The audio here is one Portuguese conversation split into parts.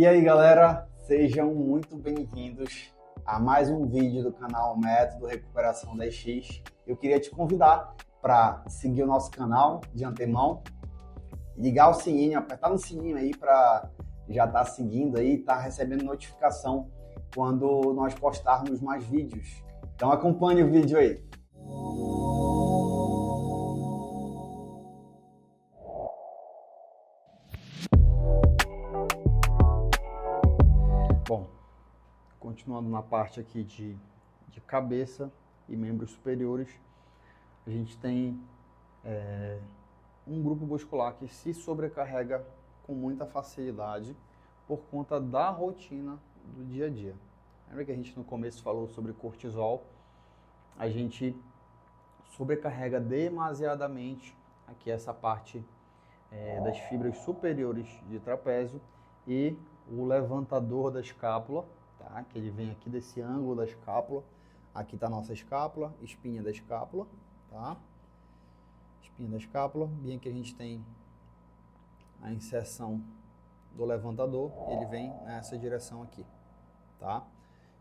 E aí galera, sejam muito bem-vindos a mais um vídeo do canal Método Recuperação 10x. Eu queria te convidar para seguir o nosso canal de antemão, ligar o sininho, apertar no sininho aí para já estar seguindo aí, estar recebendo notificação quando nós postarmos mais vídeos. Então acompanhe o vídeo aí. Bom, continuando na parte aqui de cabeça e membros superiores, a gente tem um grupo muscular que se sobrecarrega com muita facilidade por conta da rotina do dia a dia. Lembra que a gente no começo falou sobre cortisol? A gente sobrecarrega demasiadamente aqui essa parte das fibras superiores de trapézio e o levantador da escápula, tá? Que ele vem aqui desse ângulo da escápula. Aqui está a nossa escápula, espinha da escápula, tá? Espinha da escápula, bem aqui a gente tem a inserção do levantador, ele vem nessa direção aqui, tá?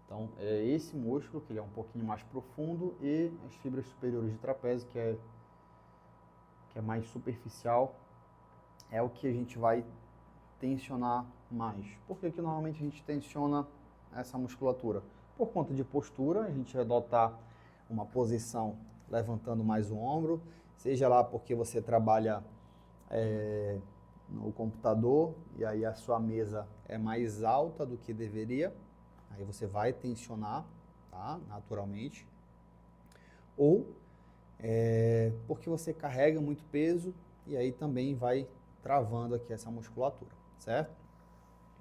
Então, é esse músculo, que ele é um pouquinho mais profundo, e as fibras superiores de trapézio, que é mais superficial, é o que a gente vai tensionar mais. Por que que normalmente a gente tensiona essa musculatura? Por conta de postura, a gente vai adotar uma posição levantando mais o ombro, seja lá porque você trabalha no computador e aí a sua mesa é mais alta do que deveria, aí você vai tensionar, tá? Naturalmente. Ou porque você carrega muito peso e aí também vai travando aqui essa musculatura, certo?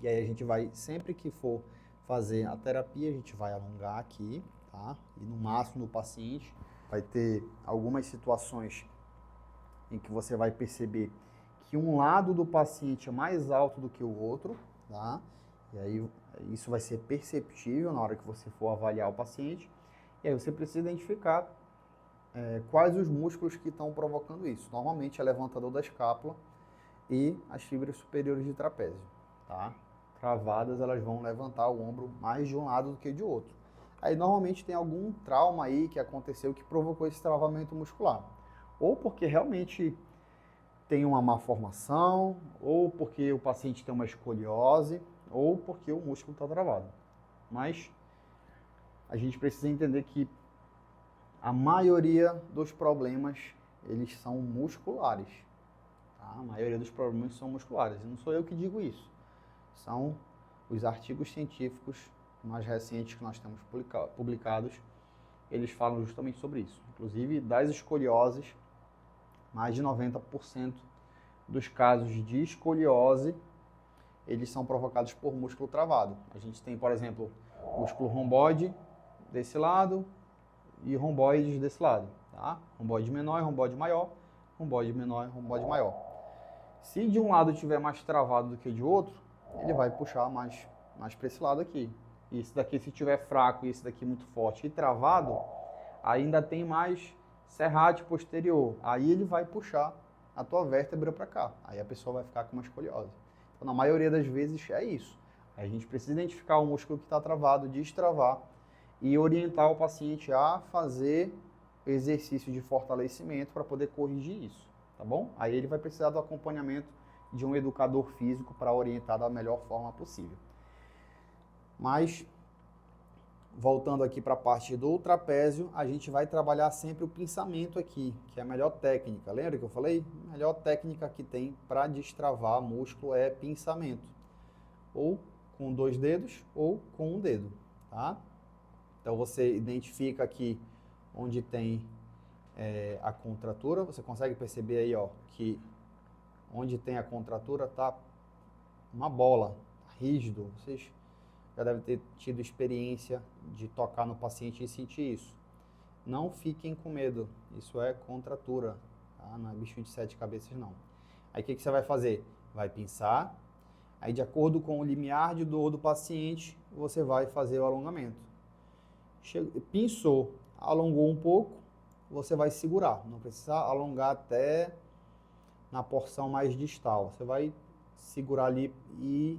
E aí a gente vai, sempre que for fazer a terapia, a gente vai alongar aqui, tá? E no máximo no paciente vai ter algumas situações em que você vai perceber que um lado do paciente é mais alto do que o outro, tá? E aí isso vai ser perceptível na hora que você for avaliar o paciente. E aí você precisa identificar quais os músculos que estão provocando isso. Normalmente é levantador da escápula e as fibras superiores de trapézio, tá? Travadas, elas vão levantar o ombro mais de um lado do que de outro. Aí normalmente tem algum trauma aí que aconteceu que provocou esse travamento muscular. Ou porque realmente tem uma má formação, ou porque o paciente tem uma escoliose, ou porque o músculo está travado. Mas a gente precisa entender que a maioria dos problemas, eles são musculares. Tá? A maioria dos problemas são musculares. E não sou eu que digo isso. São os artigos científicos mais recentes que nós temos publicados. Eles falam justamente sobre isso. Inclusive, das escolioses, mais de 90% dos casos de escoliose, eles são provocados por músculo travado. A gente tem, por exemplo, músculo romboide desse lado e romboides desse lado, tá? Romboide menor e romboide maior, romboide menor e romboide maior. Se de um lado estiver mais travado do que de outro, ele vai puxar mais para esse lado aqui. E esse daqui, se estiver fraco e esse daqui muito forte e travado, ainda tem mais serrate posterior. Aí ele vai puxar a tua vértebra para cá. Aí a pessoa vai ficar com uma escoliose. Então, na maioria das vezes, é isso. Aí a gente precisa identificar o músculo que está travado, destravar e orientar o paciente a fazer exercício de fortalecimento para poder corrigir isso, tá bom? Aí ele vai precisar do acompanhamento de um educador físico para orientar da melhor forma possível. Mas, voltando aqui para a parte do trapézio, a gente vai trabalhar sempre o pinçamento aqui, que é a melhor técnica. Lembra que eu falei? A melhor técnica que tem para destravar músculo é pinçamento. Ou com 2 dedos ou com um dedo, tá? Então você identifica aqui onde tem a contratura. Você consegue perceber aí, ó, que onde tem a contratura tá uma bola, rígido. Vocês já devem ter tido experiência de tocar no paciente e sentir isso. Não fiquem com medo, isso é contratura, tá? Não é bicho de 7 cabeças não. Aí o que você vai fazer? Vai pinçar, aí de acordo com o limiar de dor do paciente, você vai fazer o alongamento. Pinçou, alongou um pouco, você vai segurar, não precisa alongar até na porção mais distal. Você vai segurar ali e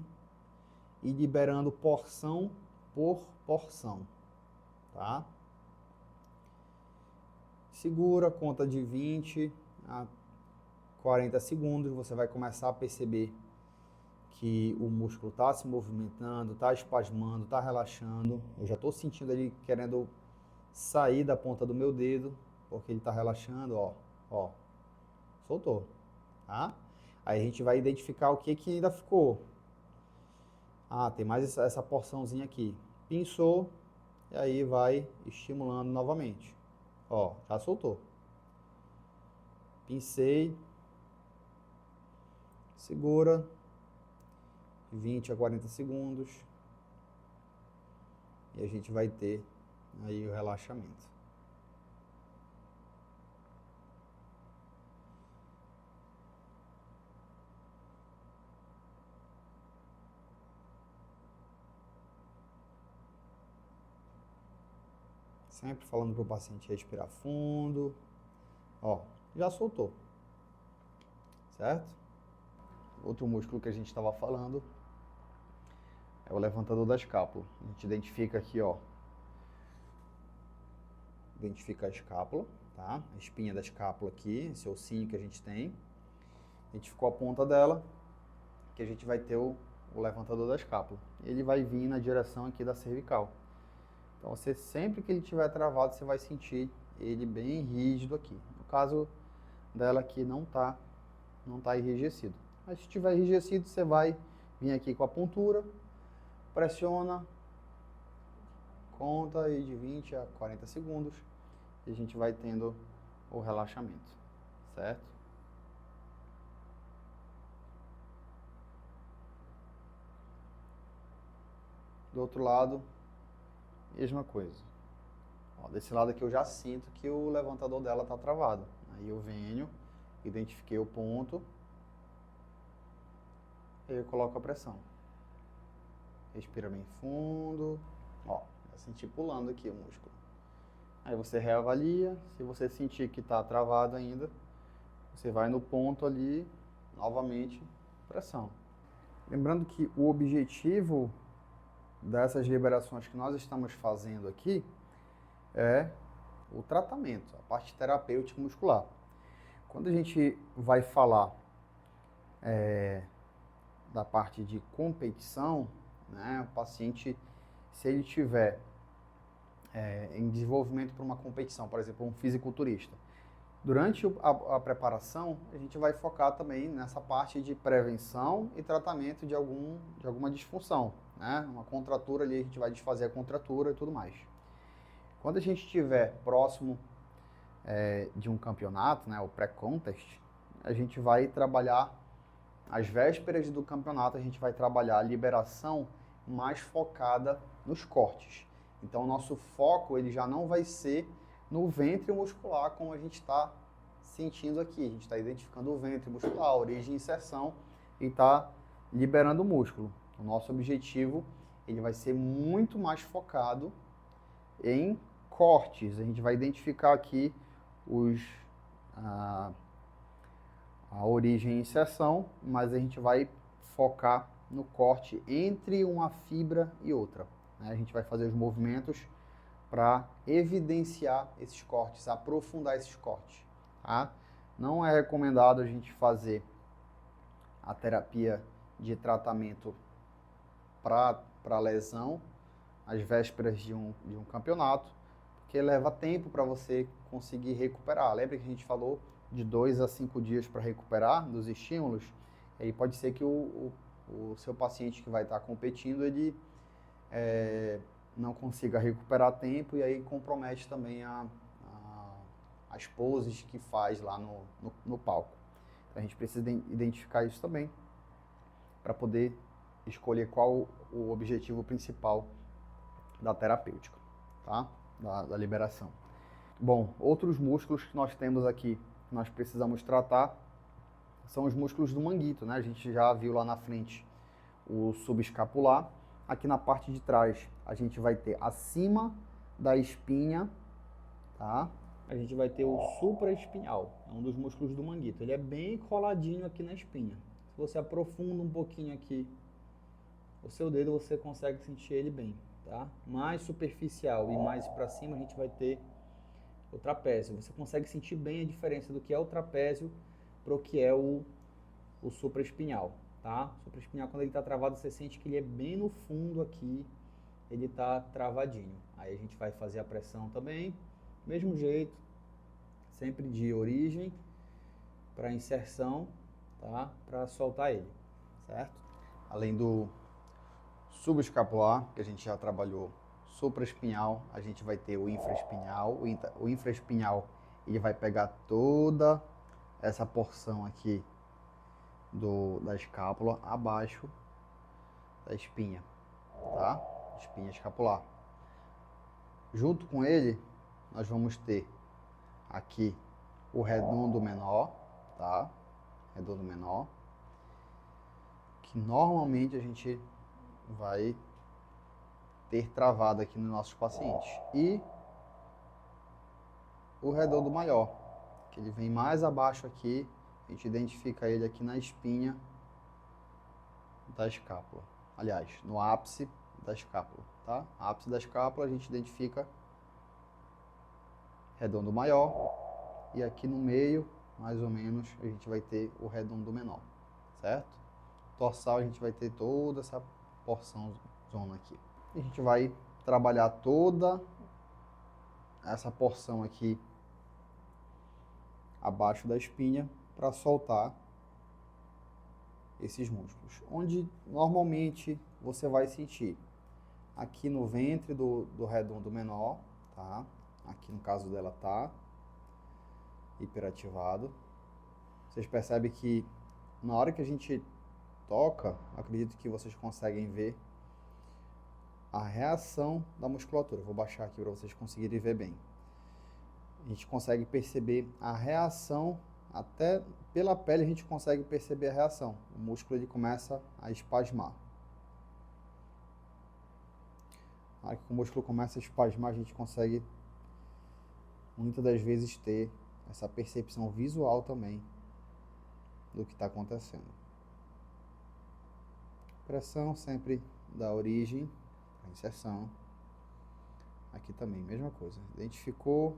e liberando porção por porção, tá? Segura, conta de 20 a 40 segundos, você vai começar a perceber que o músculo está se movimentando, está espasmando, está relaxando. Eu já estou sentindo ele querendo sair da ponta do meu dedo, porque ele está relaxando, ó, soltou, tá? Aí a gente vai identificar o que ainda ficou. Ah, tem mais essa porçãozinha aqui. Pinçou, e aí vai estimulando novamente. Ó, já soltou. Pincei, segura, 20 a 40 segundos, e a gente vai ter aí o relaxamento. Sempre falando para o paciente respirar fundo. Ó, já soltou. Certo? Outro músculo que a gente estava falando é o levantador da escápula. A gente identifica aqui, ó. Identifica a escápula, tá? A espinha da escápula aqui, esse ossinho que a gente tem. Identificou a ponta dela, que a gente vai ter o levantador da escápula. Ele vai vir na direção aqui da cervical. Então, você sempre que ele estiver travado, você vai sentir ele bem rígido aqui. No caso dela aqui, não tá enrijecido. Mas se estiver enrijecido, você vai vir aqui com a pontura, pressiona, conta aí de 20 a 40 segundos e a gente vai tendo o relaxamento, certo? Do outro lado, mesma coisa. Ó, desse lado aqui eu já sinto que o levantador dela está travado. Aí eu venho, identifiquei o ponto, e eu coloco a pressão. Respira bem fundo. Ó, já senti pulando aqui o músculo. Aí você reavalia. Se você sentir que está travado ainda, você vai no ponto ali, novamente, pressão. Lembrando que o objetivo dessas liberações que nós estamos fazendo aqui é o tratamento, a parte terapêutica muscular. Quando a gente vai falar da parte de competição, né, o paciente, se ele tiver em desenvolvimento para uma competição, por exemplo, um fisiculturista, durante a preparação, a gente vai focar também nessa parte de prevenção e tratamento de alguma disfunção, né? Uma contratura ali, a gente vai desfazer a contratura e tudo mais. Quando a gente estiver próximo de um campeonato, né, o pré-contest, a gente vai trabalhar, às vésperas do campeonato, a gente vai trabalhar a liberação mais focada nos cortes. Então, o nosso foco ele já não vai ser no ventre muscular, como a gente está sentindo aqui. A gente está identificando o ventre muscular, a origem e inserção, e está liberando o músculo. O nosso objetivo ele vai ser muito mais focado em cortes. A gente vai identificar aqui a origem e inserção, mas a gente vai focar no corte entre uma fibra e outra, né? A gente vai fazer os movimentos para evidenciar esses cortes, aprofundar esses cortes, tá? Não é recomendado a gente fazer a terapia de tratamento para lesão às vésperas de um campeonato, porque leva tempo para você conseguir recuperar. Lembra que a gente falou de 2 a 5 dias para recuperar dos estímulos? Aí pode ser que o seu paciente que vai estar competindo, ele não consiga recuperar tempo e aí compromete também as poses que faz lá no palco. Então a gente precisa identificar isso também para poder escolher qual o objetivo principal da terapêutica, tá? Da liberação. Bom, outros músculos que nós temos aqui, que nós precisamos tratar, são os músculos do manguito, né? A gente já viu lá na frente o subescapular. Aqui na parte de trás, a gente vai ter acima da espinha, tá? A gente vai ter o supraespinhal, é um dos músculos do manguito. Ele é bem coladinho aqui na espinha. Se você aprofunda um pouquinho aqui o seu dedo você consegue sentir ele bem, tá? Mais superficial e mais para cima a gente vai ter o trapézio. Você consegue sentir bem a diferença do que é o trapézio para o que é o supraespinhal, tá? O supraespinhal, quando ele está travado, você sente que ele é bem no fundo aqui, ele está travadinho. Aí a gente vai fazer a pressão também, mesmo jeito, sempre de origem para inserção, tá? Para soltar ele, certo? Além do subescapular, que a gente já trabalhou, supraespinhal, a gente vai ter o infraespinhal. O infraespinhal, ele vai pegar toda essa porção aqui da escápula abaixo da espinha, tá? Espinha escapular. Junto com ele, nós vamos ter aqui o redondo menor, tá? Redondo menor, que normalmente a gente vai ter travado aqui nos nossos pacientes. E o redondo maior, que ele vem mais abaixo aqui, a gente identifica ele aqui na espinha da escápula. Aliás, no ápice da escápula, tá? Ápice da escápula a gente identifica redondo maior e aqui no meio, mais ou menos, a gente vai ter o redondo menor, certo? Dorsal a gente vai ter toda essa porção zona aqui. A gente vai trabalhar toda essa porção aqui abaixo da espinha para soltar esses músculos. Onde normalmente você vai sentir aqui no ventre do redondo menor, tá? Aqui no caso dela tá hiperativado. Vocês percebem que na hora que a gente toca, acredito que vocês conseguem ver a reação da musculatura. Vou baixar aqui para vocês conseguirem ver bem. A gente consegue perceber a reação, até pela pele a gente consegue perceber a reação. O músculo ele começa a espasmar. Na hora que o músculo começa a espasmar, a gente consegue muitas das vezes ter essa percepção visual também do que está acontecendo. Pressão sempre da origem à inserção. Aqui também, mesma coisa. Identificou.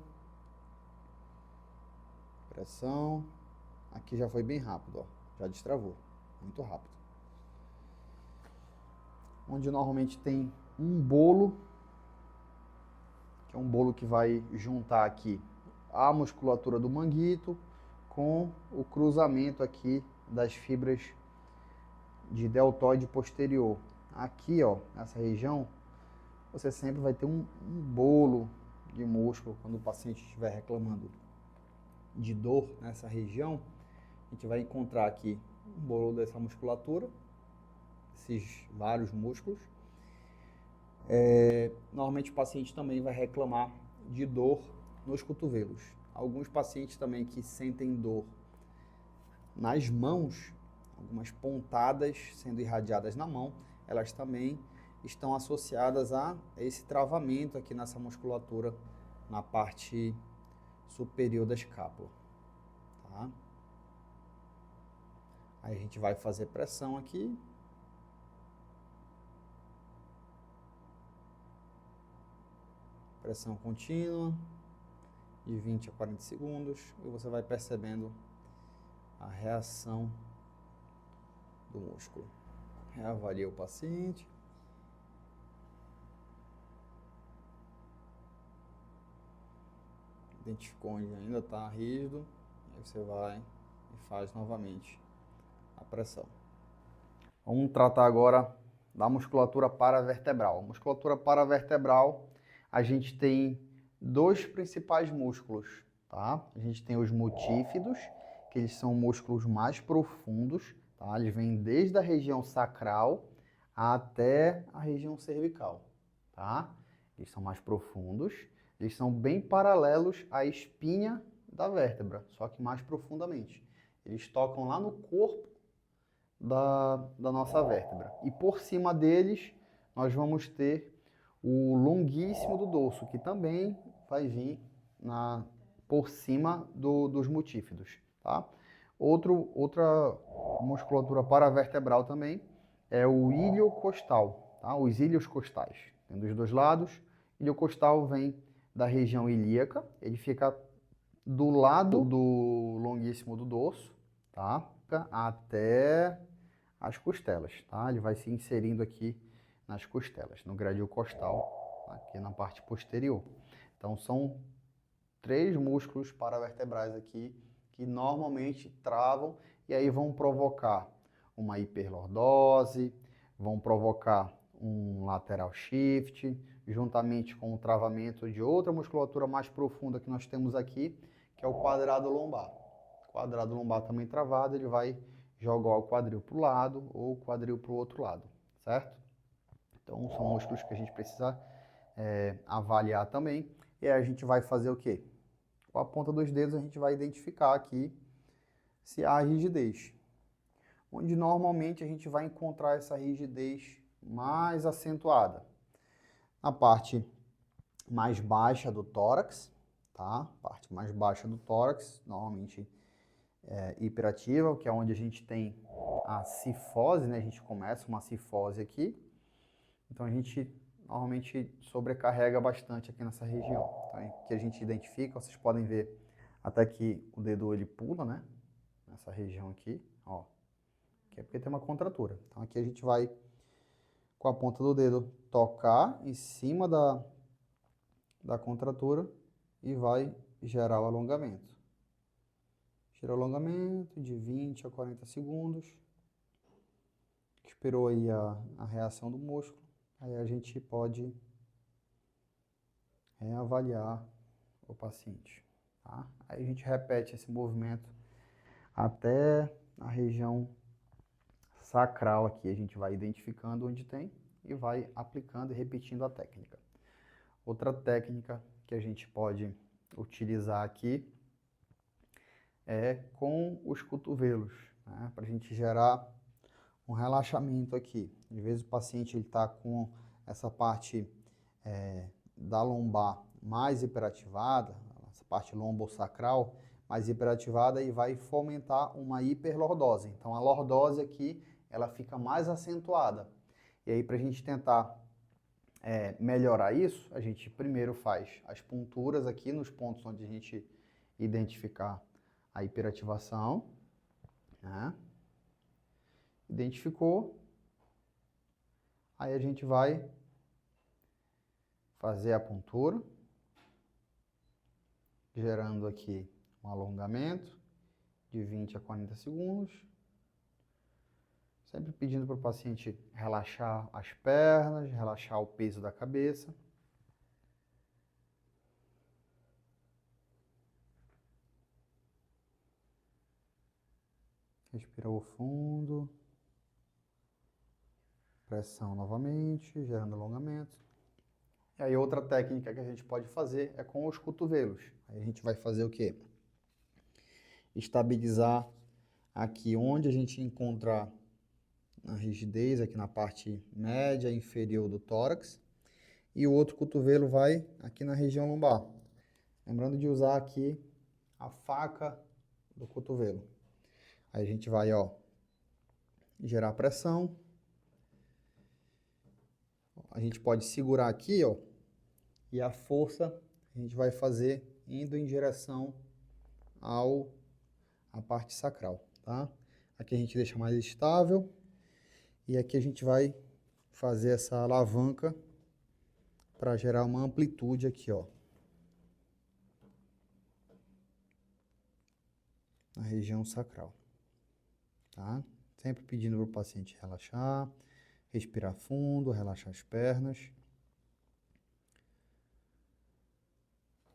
Pressão. Aqui já foi bem rápido, ó. Já destravou. Muito rápido. Onde normalmente tem um bolo, que é um bolo que vai juntar aqui a musculatura do manguito com o cruzamento aqui das fibras de deltoide posterior. Aqui, ó, nessa região, você sempre vai ter um bolo de músculo. Quando o paciente estiver reclamando de dor nessa região, a gente vai encontrar aqui um bolo dessa musculatura, esses vários músculos. Normalmente o paciente também vai reclamar de dor nos cotovelos. Alguns pacientes também que sentem dor nas mãos, algumas pontadas sendo irradiadas na mão, elas também estão associadas a esse travamento aqui nessa musculatura na parte superior da escápula, tá? Aí a gente vai fazer pressão aqui. Pressão contínua de 20 a 40 segundos e você vai percebendo a reação do músculo. Reavalia o paciente. Identificou onde ainda está rígido. Aí você vai e faz novamente a pressão. Vamos tratar agora da musculatura paravertebral. A musculatura paravertebral, a gente tem dois principais músculos, tá? A gente tem os multífidos, que eles são músculos mais profundos, tá? Eles vêm desde a região sacral até a região cervical, tá? Eles são mais profundos, eles são bem paralelos à espinha da vértebra, só que mais profundamente. Eles tocam lá no corpo da nossa vértebra. E por cima deles, nós vamos ter o longuíssimo do dorso, que também vai vir por cima dos multífidos, tá? Outra musculatura paravertebral também é o iliocostal, tá? Os íleos costais. Tem dos dois lados. O iliocostal vem da região ilíaca, ele fica do lado do longuíssimo do dorso, tá? Até as costelas, tá? Ele vai se inserindo aqui nas costelas, no gradil costal, aqui na parte posterior. Então são 3 músculos paravertebrais aqui que normalmente travam e aí vão provocar uma hiperlordose, vão provocar um lateral shift, juntamente com o travamento de outra musculatura mais profunda que nós temos aqui, que é o quadrado lombar. O quadrado lombar também travado, ele vai jogar o quadril para o lado ou o quadril para o outro lado, certo? Então são músculos que a gente precisa avaliar também. E aí a gente vai fazer o quê? Com a ponta dos dedos a gente vai identificar aqui se há rigidez. Onde normalmente a gente vai encontrar essa rigidez mais acentuada. Na parte mais baixa do tórax, tá? Parte mais baixa do tórax, normalmente hiperativa, que é onde a gente tem a cifose, né? A gente começa uma cifose aqui. Então a gente normalmente sobrecarrega bastante aqui nessa região. Então, que a gente identifica, vocês podem ver até que o dedo ele pula, né? Nessa região aqui, ó. Que é porque tem uma contratura. Então aqui a gente vai, com a ponta do dedo, tocar em cima da contratura e vai gerar o alongamento. Gera o alongamento de 20 a 40 segundos. Esperou aí a reação do músculo. Aí a gente pode reavaliar o paciente. Tá? Aí a gente repete esse movimento até a região sacral aqui. A gente vai identificando onde tem e vai aplicando e repetindo a técnica. Outra técnica que a gente pode utilizar aqui é com os cotovelos, né? Para a gente gerar um relaxamento aqui. Às vezes o paciente está com essa parte da lombar mais hiperativada, essa parte lombosacral mais hiperativada e vai fomentar uma hiperlordose. Então a lordose aqui ela fica mais acentuada. E aí para a gente tentar melhorar isso, a gente primeiro faz as punturas aqui nos pontos onde a gente identificar a hiperativação, né? Identificou, aí a gente vai fazer a puntura, gerando aqui um alongamento de 20 a 40 segundos, sempre pedindo para o paciente relaxar as pernas, relaxar o peso da cabeça. Respirou fundo. Pressão novamente, gerando alongamento. E aí outra técnica que a gente pode fazer é com os cotovelos. Aí a gente vai fazer o quê? Estabilizar aqui onde a gente encontrar a rigidez, aqui na parte média inferior do tórax. E o outro cotovelo vai aqui na região lombar. Lembrando de usar aqui a faca do cotovelo. Aí a gente vai, ó, gerar pressão. A gente pode segurar aqui, ó, e a força a gente vai fazer indo em direção à parte sacral, tá? Aqui a gente deixa mais estável e aqui a gente vai fazer essa alavanca para gerar uma amplitude aqui, ó, na região sacral, tá? Sempre pedindo para o paciente relaxar, respirar fundo, relaxar as pernas.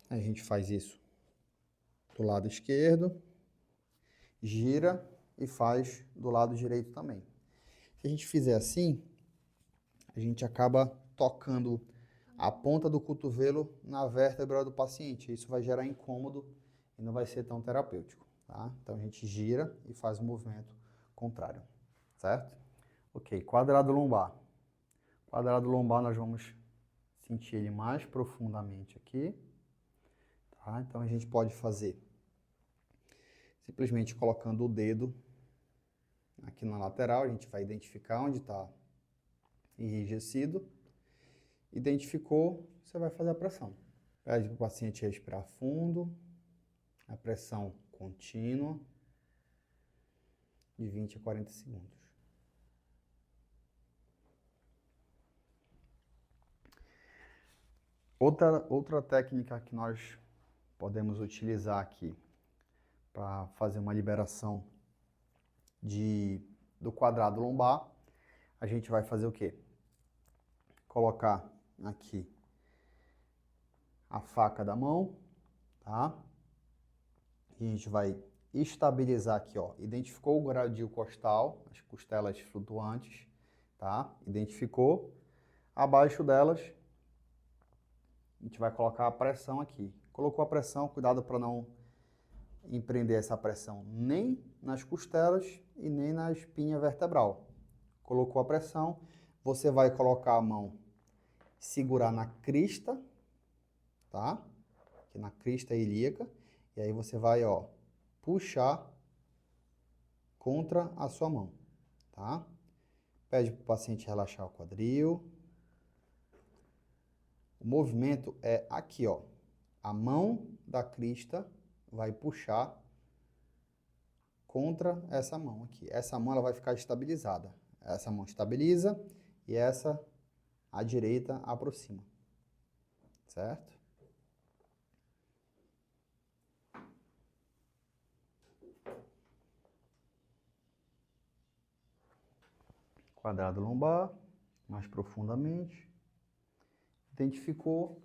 Aí a gente faz isso do lado esquerdo, gira e faz do lado direito também. Se a gente fizer assim, a gente acaba tocando a ponta do cotovelo na vértebra do paciente. Isso vai gerar incômodo e não vai ser tão terapêutico, tá? Então a gente gira e faz o movimento contrário, certo? Ok, quadrado lombar. Quadrado lombar nós vamos sentir ele mais profundamente aqui, tá? Então a gente pode fazer simplesmente colocando o dedo aqui na lateral, a gente vai identificar onde está enrijecido. Identificou, você vai fazer a pressão. Pede para o paciente respirar fundo, a pressão contínua, de 20 a 40 segundos. Outra técnica que nós podemos utilizar aqui para fazer uma liberação do quadrado lombar, a gente vai fazer o quê? Colocar aqui a faca da mão, tá? E a gente vai estabilizar aqui, ó. Identificou o gradil costal, as costelas flutuantes, tá? Identificou. Abaixo delas, a gente vai colocar a pressão aqui. Colocou a pressão, cuidado para não empreender essa pressão nem nas costelas e nem na espinha vertebral. Colocou a pressão, você vai colocar a mão, segurar na crista, tá? Aqui na crista ilíaca, e aí você vai, ó, puxar contra a sua mão, tá? Pede para o paciente relaxar o quadril. O movimento é aqui, ó. A mão da crista vai puxar contra essa mão aqui. Essa mão ela vai ficar estabilizada. Essa mão estabiliza e essa, a direita, aproxima. Certo? Quadrado lombar, mais profundamente. Identificou,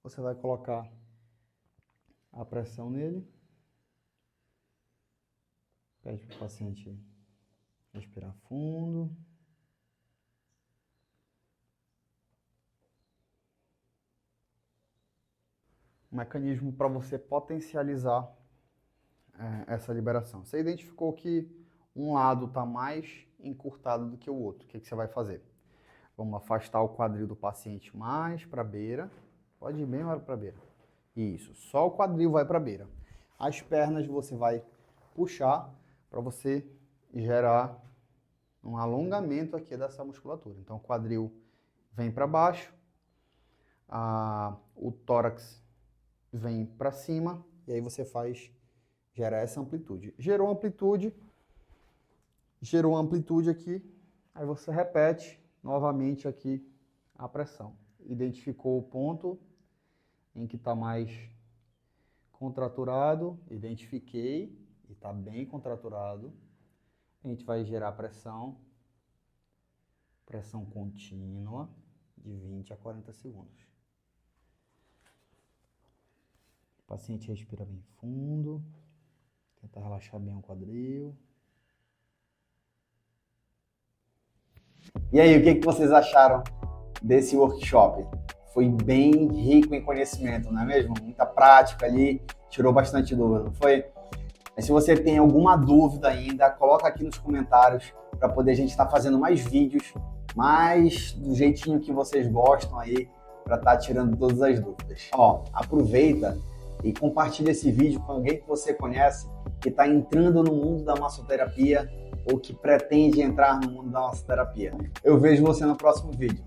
você vai colocar a pressão nele. Pede para o paciente respirar fundo. Um mecanismo para você potencializar essa liberação. Você identificou que um lado está mais encurtado do que o outro. O que você vai fazer? Vamos afastar o quadril do paciente mais para a beira. Pode ir bem mais para a beira. Isso, só o quadril vai para a beira. As pernas você vai puxar para você gerar um alongamento aqui dessa musculatura. Então o quadril vem para baixo, o tórax vem para cima e aí você faz gerar essa amplitude. Gerou amplitude aqui, aí você repete novamente aqui a pressão. Identificou o ponto em que está mais contraturado, identifiquei e está bem contraturado. A gente vai gerar pressão contínua de 20 a 40 segundos. O paciente respira bem fundo, tenta relaxar bem o quadril. E aí, o que vocês acharam desse workshop? Foi bem rico em conhecimento, não é mesmo? Muita prática ali, tirou bastante dúvida, não foi? Mas se você tem alguma dúvida ainda, coloca aqui nos comentários para poder a gente estar fazendo mais vídeos, mais do jeitinho que vocês gostam aí, para estar tirando todas as dúvidas. Ó, aproveita e compartilha esse vídeo com alguém que você conhece, que está entrando no mundo da massoterapia ou que pretende entrar no mundo da massoterapia. Eu vejo você no próximo vídeo.